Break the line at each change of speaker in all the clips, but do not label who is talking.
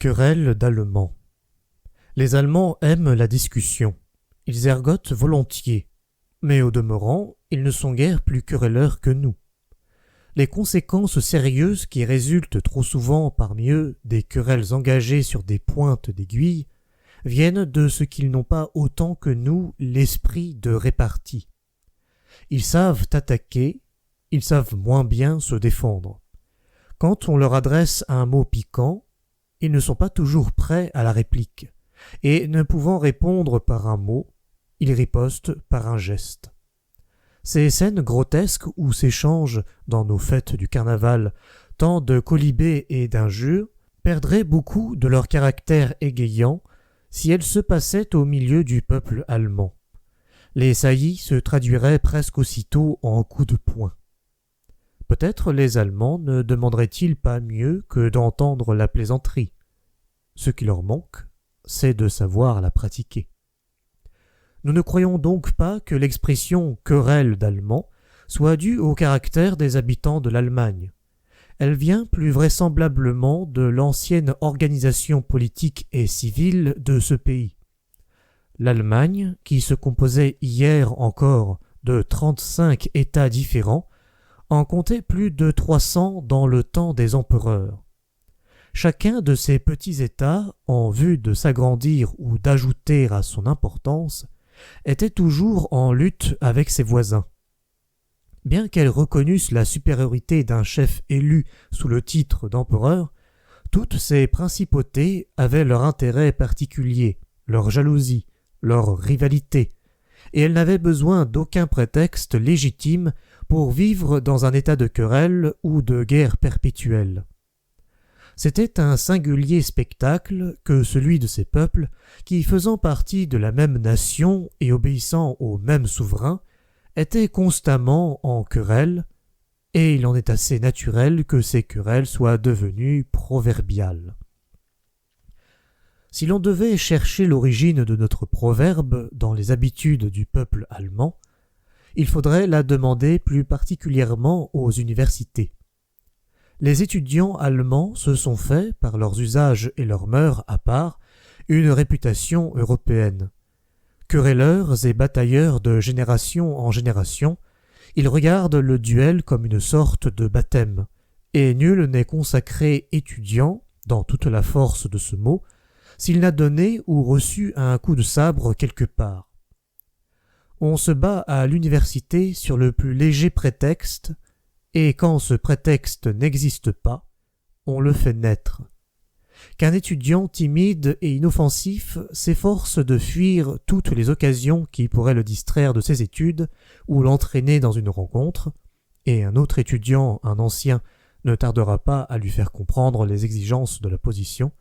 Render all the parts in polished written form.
Querelle d'Allemands. Les Allemands aiment la discussion. Ils ergotent volontiers. Mais au demeurant, ils ne sont guère plus querelleurs que nous. Les conséquences sérieuses qui résultent trop souvent parmi eux des querelles engagées sur des pointes d'aiguille viennent de ce qu'ils n'ont pas autant que nous l'esprit de répartie. Ils savent attaquer, ils savent moins bien se défendre. Quand on leur adresse un mot piquant, ils ne sont pas toujours prêts à la réplique, et ne pouvant répondre par un mot, ils ripostent par un geste. Ces scènes grotesques où s'échangent, dans nos fêtes du carnaval, tant de quolibets et d'injures, perdraient beaucoup de leur caractère égayant si elles se passaient au milieu du peuple allemand. Les saillies se traduiraient presque aussitôt en coups de poing. Peut-être les Allemands ne demanderaient-ils pas mieux que d'entendre la plaisanterie. Ce qui leur manque, c'est de savoir la pratiquer. Nous ne croyons donc pas que l'expression « querelle d'Allemands » soit due au caractère des habitants de l'Allemagne. Elle vient plus vraisemblablement de l'ancienne organisation politique et civile de ce pays. L'Allemagne, qui se composait hier encore de 35 États différents, en comptait plus de 300 dans le temps des empereurs. Chacun de ces petits États, en vue de s'agrandir ou d'ajouter à son importance, était toujours en lutte avec ses voisins. Bien qu'elles reconnussent la supériorité d'un chef élu sous le titre d'empereur, toutes ces principautés avaient leur intérêt particulier, leur jalousie, leur rivalité, et elles n'avaient besoin d'aucun prétexte légitime pour vivre dans un état de querelle ou de guerre perpétuelle. C'était un singulier spectacle que celui de ces peuples qui, faisant partie de la même nation et obéissant au même souverain, étaient constamment en querelle, et il en est assez naturel que ces querelles soient devenues proverbiales. Si l'on devait chercher l'origine de notre proverbe dans les habitudes du peuple allemand, il faudrait la demander plus particulièrement aux universités. Les étudiants allemands se sont fait, par leurs usages et leurs mœurs à part, une réputation européenne. Querelleurs et batailleurs de génération en génération, ils regardent le duel comme une sorte de baptême, et nul n'est consacré étudiant, dans toute la force de ce mot, s'il n'a donné ou reçu un coup de sabre quelque part. On se bat à l'université sur le plus léger prétexte, et quand ce prétexte n'existe pas, on le fait naître. Qu'un étudiant timide et inoffensif s'efforce de fuir toutes les occasions qui pourraient le distraire de ses études ou l'entraîner dans une rencontre, et un autre étudiant, un ancien, ne tardera pas à lui faire comprendre les exigences de la position,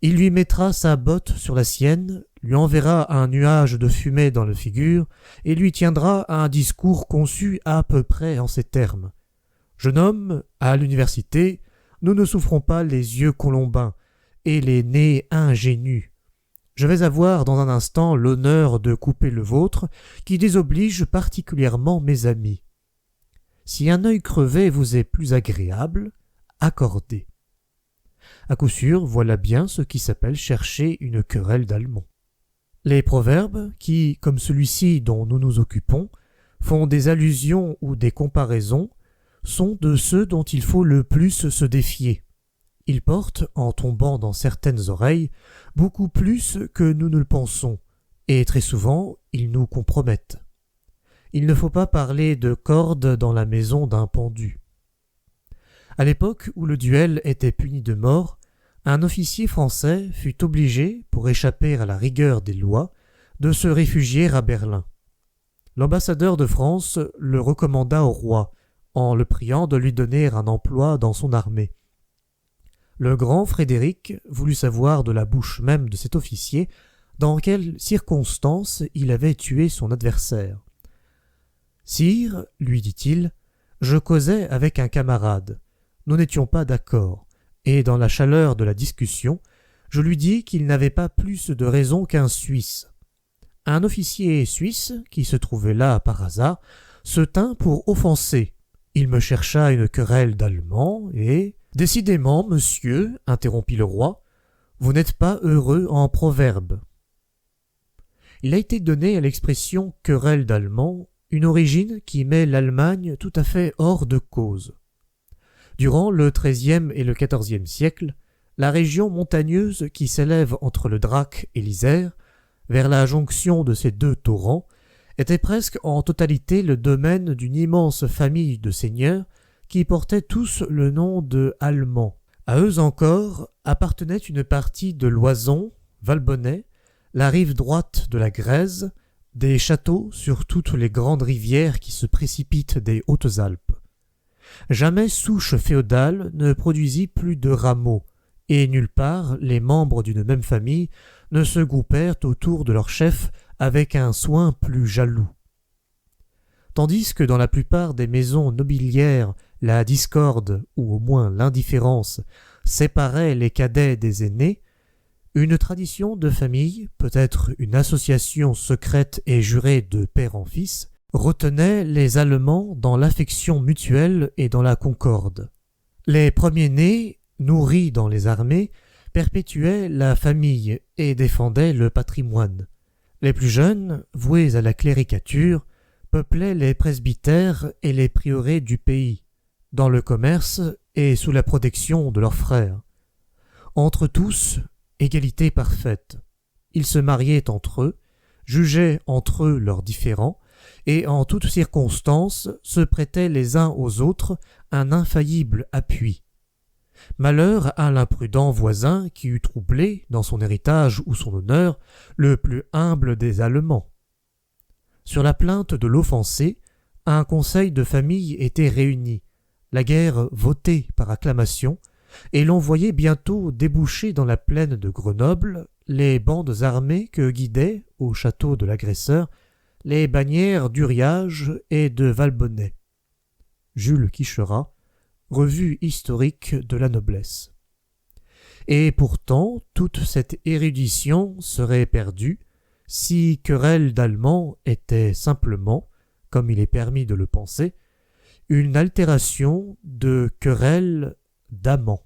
il lui mettra sa botte sur la sienne, lui enverra un nuage de fumée dans la figure et lui tiendra un discours conçu à peu près en ces termes. « Jeune homme, à l'université, nous ne souffrons pas les yeux colombins et les nez ingénus. Je vais avoir dans un instant l'honneur de couper le vôtre, qui désoblige particulièrement mes amis. Si un œil crevé vous est plus agréable, accordez. » À coup sûr, voilà bien ce qui s'appelle chercher une querelle d'Allemands. Les proverbes, qui, comme celui-ci dont nous nous occupons, font des allusions ou des comparaisons, sont de ceux dont il faut le plus se défier. Ils portent, en tombant dans certaines oreilles, beaucoup plus que nous ne le pensons, et très souvent ils nous compromettent. Il ne faut pas parler de corde dans la maison d'un pendu. À l'époque où le duel était puni de mort, un officier français fut obligé, pour échapper à la rigueur des lois, de se réfugier à Berlin. L'ambassadeur de France le recommanda au roi, en le priant de lui donner un emploi dans son armée. Le grand Frédéric voulut savoir de la bouche même de cet officier dans quelles circonstances il avait tué son adversaire. « Sire, lui dit-il, je causais avec un camarade. Nous n'étions pas d'accord, et dans la chaleur de la discussion, je lui dis qu'il n'avait pas plus de raison qu'un Suisse. Un officier suisse, qui se trouvait là par hasard, se tint pour offensé. Il me chercha une querelle d'Allemands, et... « Décidément, monsieur, interrompit le roi, Vous n'êtes pas heureux en proverbe. Il a été donné à l'expression querelle d'Allemands une origine qui met l'Allemagne tout à fait hors de cause. Durant le XIIIe et le XIVe siècle, la région montagneuse qui s'élève entre le Drac et l'Isère, vers la jonction de ces deux torrents, était presque en totalité le domaine d'une immense famille de seigneurs qui portaient tous le nom de Allemands. À eux encore appartenait une partie de l'Oison, Valbonnet, la rive droite de la Grèze, des châteaux sur toutes les grandes rivières qui se précipitent des Hautes-Alpes. Jamais souche féodale ne produisit plus de rameaux, et nulle part les membres d'une même famille ne se groupèrent autour de leur chef avec un soin plus jaloux. Tandis que dans la plupart des maisons nobiliaires la discorde, ou au moins l'indifférence, séparait les cadets des aînés, une tradition de famille, peut-être une association secrète et jurée de père en fils, retenait les Allemands dans l'affection mutuelle et dans la concorde. Les premiers-nés, nourris dans les armées, perpétuaient la famille et défendaient le patrimoine. Les plus jeunes, voués à la cléricature, peuplaient les presbytères et les prieurés du pays, dans le commerce et sous la protection de leurs frères. Entre tous, égalité parfaite. Ils se mariaient entre eux, jugeaient entre eux leurs différends, et en toutes circonstances se prêtaient les uns aux autres un infaillible appui. Malheur à l'imprudent voisin qui eût troublé, dans son héritage ou son honneur, le plus humble des Allemands. Sur la plainte de l'offensé, un conseil de famille était réuni, la guerre votée par acclamation, et l'on voyait bientôt déboucher dans la plaine de Grenoble les bandes armées que guidaient, au château de l'agresseur, les bannières d'Uriage et de Valbonnet. Jules Quicherat, Revue historique de la noblesse. Et pourtant, toute cette érudition serait perdue si querelle d'Allemands était simplement, comme il est permis de le penser, une altération de querelle d'amants.